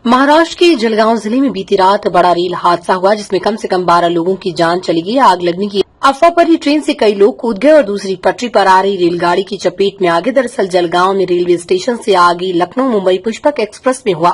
महाराष्ट्र के जलगांव जिले में बीती रात बड़ा रेल हादसा हुआ जिसमें कम से कम 12 लोगों की जान चली गई। आग लगने की अफवाह पर ही ट्रेन से कई लोग कूद गए और दूसरी पटरी पर आ रही रेलगाड़ी की चपेट में आ गए। दरअसल जलगांव में रेलवे स्टेशन से आगे लखनऊ मुंबई पुष्पक एक्सप्रेस में हुआ।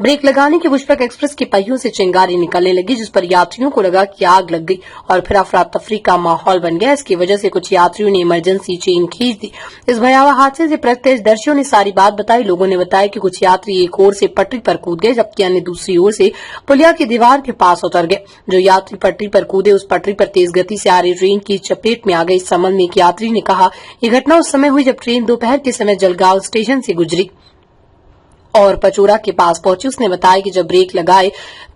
ब्रेक लगाने के पुष्पक एक्सप्रेस के पहियों से चिंगारी निकलने लगी, जिस पर यात्रियों को लगा कि आग लग गई और फिर अफरा तफरी का माहौल बन गया। इसकी वजह से कुछ यात्रियों ने इमरजेंसी चेन खींच दी। इस भयावह हादसे से प्रत्यक्षदर्शियों ने सारी बात बताई। लोगों ने बताया कि कुछ यात्री एक ओर से पटरी पर कूद गए, जबकि अन्य दूसरी ओर से पुलिया की दीवार के पास उतर गए। जो यात्री पटरी पर कूदे उस पटरी पर तेज गति से आ रही ट्रेन की चपेट में आ गई। इस संबंध में एक यात्री ने कहा, ये घटना उस समय हुई जब ट्रेन दोपहर के समय जलगांव स्टेशन से गुजरी और पचोरा के पास पहुंची। उसने बताया कि जब ब्रेक लगाए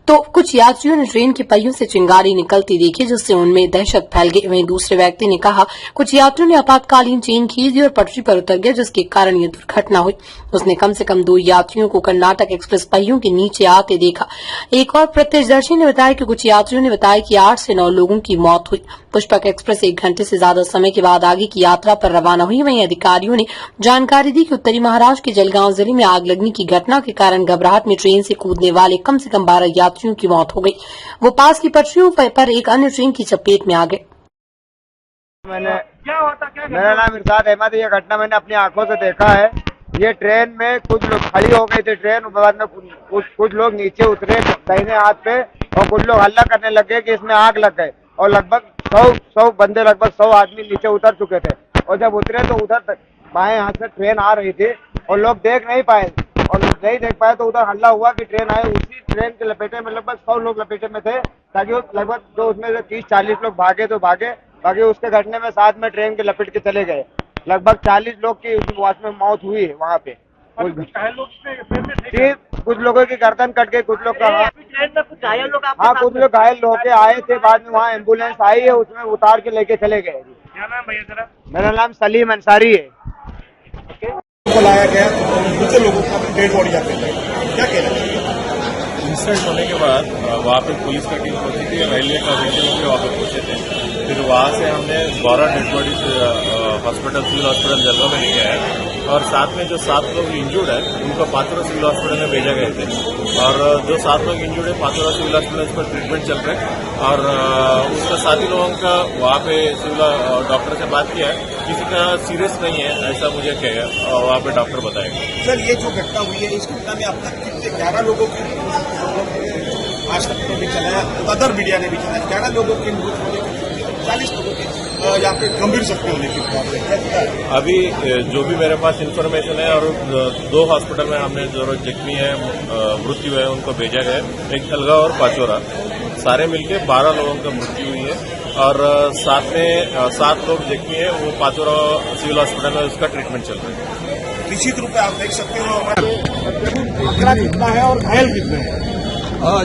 तो कुछ यात्रियों ने ट्रेन के पहियों से चिंगारी निकलती देखी, जिससे उनमें दहशत फैल गई। वहीं दूसरे व्यक्ति ने कहा, कुछ यात्रियों ने आपातकालीन चेन खींच दी और पटरी पर उतर गया, जिसके कारण ये दुर्घटना हुई। उसने कम से कम 2 यात्रियों को कर्नाटक एक्सप्रेस पहियों के नीचे आते देखा। एक और प्रत्यक्षदर्शी ने बताया कि कुछ यात्रियों ने बताया कि 8 से 9 लोगों की मौत हुई। पुष्पक एक्सप्रेस 1 घंटे से ज्यादा समय के बाद आगे की यात्रा पर रवाना हुई। वहीं अधिकारियों ने जानकारी दी कि उत्तरी महाराष्ट्र के जलगांव जिले में आग लगने की घटना के कारण घबराहट में ट्रेन से कूदने वाले कम से कम 12 यात्रियों की मौत हो गई। वो पास की पटरियों पर एक अन्य ट्रेन की चपेट में आ गए। मेरा नाम इरशाद अहमद है। ये घटना मैंने अपनी आंखों से देखा है। ये ट्रेन में कुछ लोग खड़ी हो गई थी ट्रेन, बाद में कुछ लोग नीचे उतरे दाहिने हाथ पे और कुछ लोग हल्ला करने लगे कि इसमें आग लग गए और लगभग 100 बंदे, लगभग 100 आदमी नीचे उतर चुके थे। और जब उतरे तो उधर बाएं हाथ से ट्रेन आ रही थी और लोग देख नहीं पाए और नहीं देख पाए तो उधर हल्ला हुआ कि ट्रेन आए। उसी ट्रेन के लपेटे में लगभग 100 लोग लपेटे में थे, ताकि लगभग जो उसमें से 30-40 लोग भागे तो भागे, बाकी उसके घटने में साथ में ट्रेन के लपेट के चले गए। लगभग 40 लोग की उसमें मौत हुई है वहाँ पे। कुछ लोगों की गर्दन कट गई, कुछ लोग का हाँ, कुछ लोग घायल होके आए थे। बाद में वहाँ एम्बुलेंस आई है, उसमें उतार के लेके चले गए। क्या नाम भैया तेरा? मेरा नाम सलीम अंसारी है। लाया गया दूसरे लोगों का डेड बॉडी जाते हैं, क्या कहना है? इंसिडेंट होने के बाद वहाँ पे पुलिस की टीम पहुंची थी, रेलवे का ऑफिशियल भी वहाँ पे पहुंचे थे। फिर वहाँ से हमने 12 dead bodies hospital, civil hospital Jalgaon में लेके आए और साथ में जो 7 लोग इंजूर्ड है उनको पाचोरा सिविल हॉस्पिटल में भेजा गए थे। और जो 7 लोग इंजूर्ड है पाचोरा सिविल हॉस्पिटल उस पर ट्रीटमेंट चल रहा है। और उसका साथी लोगों का वहाँ पे सिविल डॉक्टर से बात किया है, किसी का सीरियस नहीं है ऐसा मुझे कहेगा, वहाँ पे डॉक्टर बताएगा। सर, ये जो घटना हुई है, इस घटना में अब तक कितने 11 लोगों की आज तक तो भी चलाया, अदर मीडिया ने भी चलाया, 11 लोगों की मृत्यु होने की, 40 लोगों की यहाँ पे गंभीर जख्मी होने की। अभी जो भी मेरे पास इन्फॉर्मेशन है और 2 हॉस्पिटल में हमने जो जख्मी है मृत्यु है उनको भेजा गया, एक जलगांव और पाचोरा, सारे मिलके 12 लोगों का मृत्यु हुई है। और साथ में 7 लोग जख्मी है, वो पाचोरा सिविल हॉस्पिटल में उसका ट्रीटमेंट चल रहा है। निश्चित रूप से आप देख सकते हो आंकड़ा कितना है और घायल कितने हैं।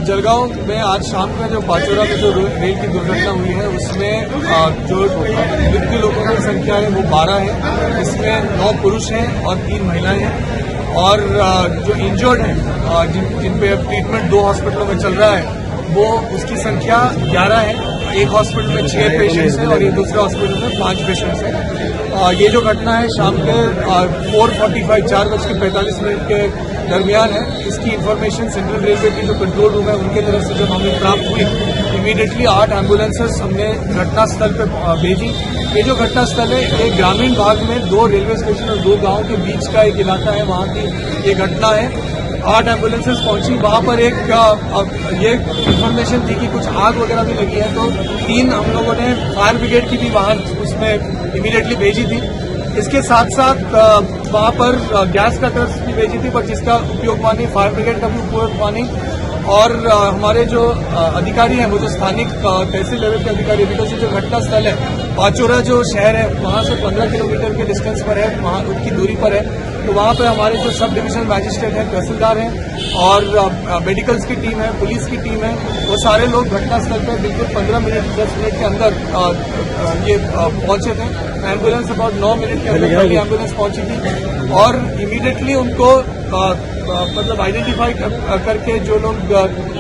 जलगांव में आज शाम का जो पाचोरा में जो रेल की दुर्घटना हुई है उसमें जो मृत्यु लोगों की संख्या है वो 12 है। इसमें 9 पुरुष हैं और 3 महिलाएं हैं। और जो इंजर्ड हैं जिन पे अब ट्रीटमेंट 2 हॉस्पिटलों में चल रहा है वो उसकी संख्या 11 है। एक हॉस्पिटल में 6 पेशेंट्स हैं और एक दूसरे हॉस्पिटल में 5 पेशेंट्स हैं। ये जो घटना है शाम के 4:45 के दरमियान है। इसकी इन्फॉर्मेशन सेंट्रल रेलवे की जो कंट्रोल रूम है उनके तरफ से जब हमें प्राप्त हुई, इमीडिएटली 8 एम्बुलेंसेस हमने घटनास्थल पर भेजी। ये जो घटनास्थल है एक ग्रामीण भाग में 2 रेलवे स्टेशन और 2 गांव के बीच का एक इलाका है, वहां की ये घटना है। 8 एम्बुलेंसेस पहुंची, वहां पर एक ये इन्फॉर्मेशन थी कि कुछ आग वगैरह भी लगी है, तो 3 हम लोगों ने फायर ब्रिगेड की भी वहां उसमें इमीडिएटली भेजी थी। इसके साथ साथ वहां पर गैस कटर्स भी भेजी थी, पर जिसका उपयोग हुआ नहीं, फायर ब्रिगेड का भी उपयोग हुआ नहीं। और हमारे जो अधिकारी हैं वो जो स्थानिक तहसील लेवल के अधिकारी, बिकॉज जो घटना स्थल है पाचोरा जो शहर है वहां से 15 किलोमीटर के डिस्टेंस पर है, वहां उनकी दूरी पर है, तो वहां पे हमारे जो सब डिविजनल मैजिस्ट्रेट हैं, तहसीलदार हैं और मेडिकल्स की टीम है, पुलिस की टीम है, वो सारे लोग घटनास्थल पर बिल्कुल 15 मिनट 10 मिनट के अंदर ये पहुंचे थे। एम्बुलेंस अबाउट 9 मिनट के अंदर एम्बुलेंस पहुंची थी और इमीडिएटली उनको मतलब आइडेंटिफाई करके जो लोग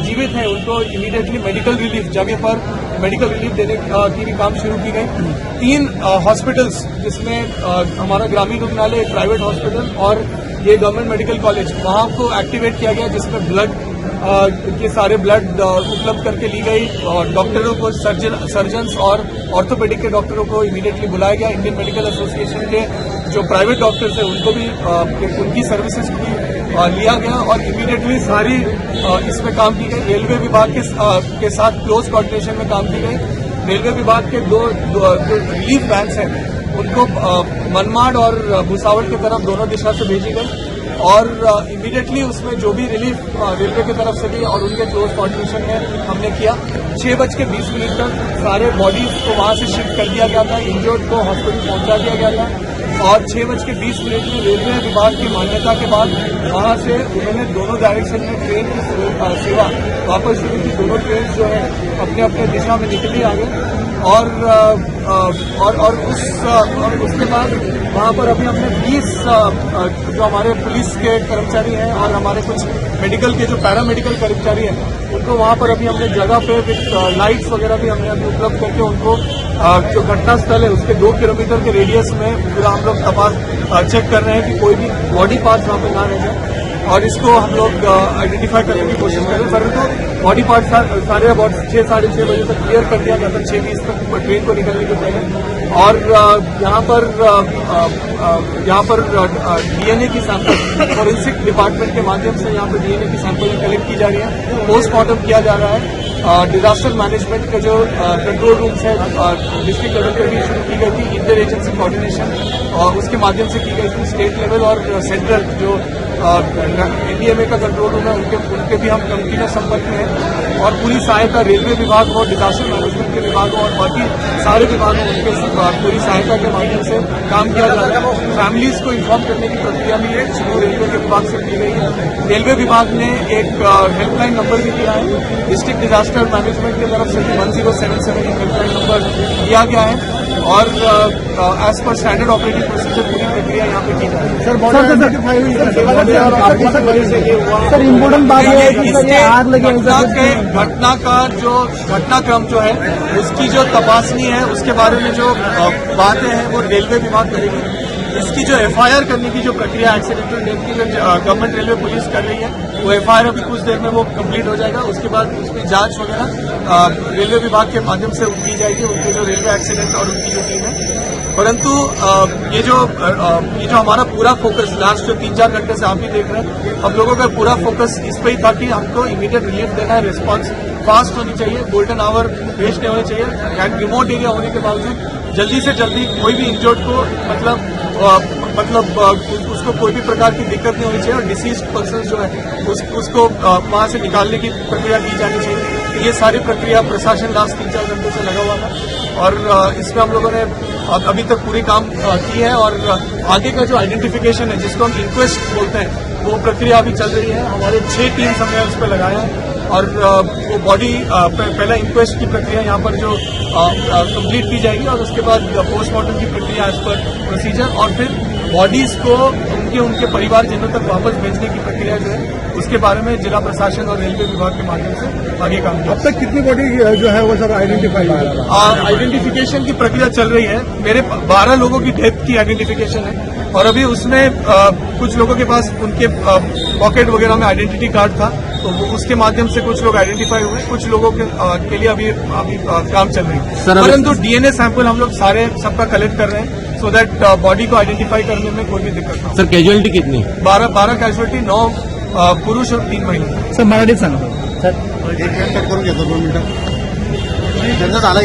जीवित हैं उनको इमीडिएटली मेडिकल रिलीफ, जगह पर मेडिकल रिलीफ देने की भी काम शुरू की गई। 3 हॉस्पिटल्स जिसमें हमारा ग्रामीण रुग्णालय, एक प्राइवेट हॉस्पिटल और ये गवर्नमेंट मेडिकल कॉलेज वहाँ को एक्टिवेट किया गया, जिसमें ब्लड के सारे ब्लड उपलब्ध करके ली गई। और डॉक्टरों को सर्जन्स और ऑर्थोपेडिक के डॉक्टरों को इमीडिएटली बुलाया गया। इंडियन मेडिकल एसोसिएशन के जो प्राइवेट डॉक्टर्स हैं उनको भी उनकी सर्विसेज भी लिया गया और इमीडिएटली सारी इसमें काम की गई। रेलवे विभाग के साथ क्लोज कोऑर्डिनेशन में काम की गई। रेलवे विभाग के दो रिलीफ वैन्स हैं उनको मनमाड और भुसावल की तरफ दोनों दिशा से भेजी गई और इमीडिएटली उसमें जो भी रिलीफ रेलवे की तरफ से दी और उनके क्लोज कोऑर्डिनेशन में हमने किया। 6:20 तक सारे बॉडीज को वहां से शिफ्ट कर दिया गया था, इंजर्ड को हॉस्पिटल पहुंचा दिया गया था और 6:20 में रेलवे विभाग की मान्यता के बाद वहां से उन्होंने दोनों डायरेक्शन में ट्रेन की सेवा वापस शुरू की। दोनों ट्रेन जो है अपने अपने दिशा में निकली आगे और उसके बाद वहाँ पर अभी हमने 20 जो हमारे पुलिस के कर्मचारी हैं और हमारे कुछ मेडिकल के जो पैरामेडिकल कर्मचारी हैं उनको वहाँ पर अभी हमने जगह पे विथ लाइट्स वगैरह भी हमने अभी उपलब्ध करके उनको जो घटना स्थल है उसके 2 किलोमीटर के रेडियस में पूरा हम लोग तपास चेक कर रहे हैं कि कोई भी बॉडी पार्ट्स वहाँ पे ना रह जाए और इसको हम लोग आइडेंटिफाई करने की कोशिश कर रहे हैं। परंतु बॉडी पार्ट सारे अबाउट 6 साढ़े 6 बजे तक क्लियर कर दिया गया था, 6:20 तक ट्रेन को निकलने के पहले। और यहाँ पर डीएनए की सैंपल फॉरेंसिक डिपार्टमेंट के माध्यम से यहाँ पर डीएनए की सैंपल कलेक्ट की जा रही है, पोस्टमार्टम किया जा रहा है। डिजास्टर मैनेजमेंट का जो कंट्रोल रूम्स है डिस्ट्रिक्ट लेवल पर भी शुरू की गई थी, इंटर एजेंसी कोऑर्डिनेशन और उसके माध्यम से की गई थी। स्टेट लेवल और सेंट्रल जो एनडीएमए का कंट्रोल रूम है उनके भी हम कंटिन्यूस संपर्क में हैं और पूरी सहायता रेलवे विभाग हो, डिजास्टर मैनेजमेंट के विभाग हो और बाकी सारे विभाग हो उनके पूरी सहायता के माध्यम से काम किया जा रहा है। फैमिलीज को इन्फॉर्म करने की प्रक्रिया भी शुरू रेलवे के विभाग से की गई है। रेलवे विभाग ने एक हेल्पलाइन नंबर भी दिया है, डिस्ट्रिक्ट डिजास्टर मैनेजमेंट की तरफ से 1077 हेल्पलाइन नंबर दिया गया है और as per standard operating procedure पूरी प्रक्रिया यहाँ पे की जाती है। सर इम्पोर्टेंट बात है कि सर ये आग लगी घटना का जो घटनाक्रम जो है उसकी जो तपासनी है उसके बारे में जो बातें हैं वो रेलवे विभाग करेगी। इसकी जो एफआईआर करने की जो प्रक्रिया एक्सीडेंटल डेथ की जो गवर्नमेंट रेलवे पुलिस कर रही है वो एफआईआर अभी कुछ देर में वो कंप्लीट हो जाएगा। उसके बाद उसकी जांच वगैरह रेलवे विभाग के माध्यम से की जाएगी, उनके जो रेलवे एक्सीडेंट और उनकी जो टीम है। परंतु ये जो हमारा पूरा फोकस लास्ट जो 3-4 घंटे से आप भी देख रहे हैं, हम लोगों का पूरा फोकस इस पे ही था कि हमको इमीडिएट रिलीफ देना है, रिस्पांस फास्ट होनी चाहिए, गोल्डन आवर वेस्ट नहीं होने चाहिए एंड रिमोट एरिया होने के बावजूद जल्दी से जल्दी कोई भी इंजर्ड को मतलब उसको कोई भी प्रकार की दिक्कत नहीं होनी चाहिए और डिसीज पर्सन जो है उसको वहां से निकालने की प्रक्रिया की जानी चाहिए। तो ये सारी प्रक्रिया प्रशासन लास्ट 3-4 घंटों से लगा हुआ था और इसमें हम लोगों ने अभी तक पूरी काम की है और आगे का जो आइडेंटिफिकेशन है जिसको हम इंक्वेस्ट बोलते हैं वो प्रक्रिया अभी चल रही है। हमारे 6 टीम्स हमने उस पर लगाए हैं और वो बॉडी पहला इंक्वेस्ट की प्रक्रिया यहाँ पर जो कंप्लीट की जाएगी और उसके बाद पोस्टमार्टम की प्रक्रिया एज पर प्रोसीजर और फिर बॉडीज को उनके परिवारजनों तक वापस भेजने की प्रक्रिया जो है उसके बारे में जिला प्रशासन और रेलवे विभाग के माध्यम से आगे काम किया। अब तक कितनी बॉडी जो है वो सब आइडेंटिफाई आइडेंटिफिकेशन की प्रक्रिया चल रही है। मेरे 12 लोगों की डेथ की आइडेंटिफिकेशन है और अभी उसमें कुछ लोगों के पास उनके पॉकेट वगैरह में आइडेंटिटी कार्ड था तो उसके माध्यम से कुछ लोग आइडेंटिफाई हुए, कुछ लोगों के लिए अभी काम चल रही है। परंतु डीएनए सैंपल हम लोग सबका कलेक्ट कर रहे हैं सो दैट बॉडी को आइडेंटिफाई करने में कोई भी दिक्कत ना हो। सर कैजुअलिटी कितनी? 12 कैजुअलिटी, 9 पुरुष और 3 महिला। सर मराठीत सांगा एक मिनिट करून घेतो 2 मिनिटं त्यांचं झालं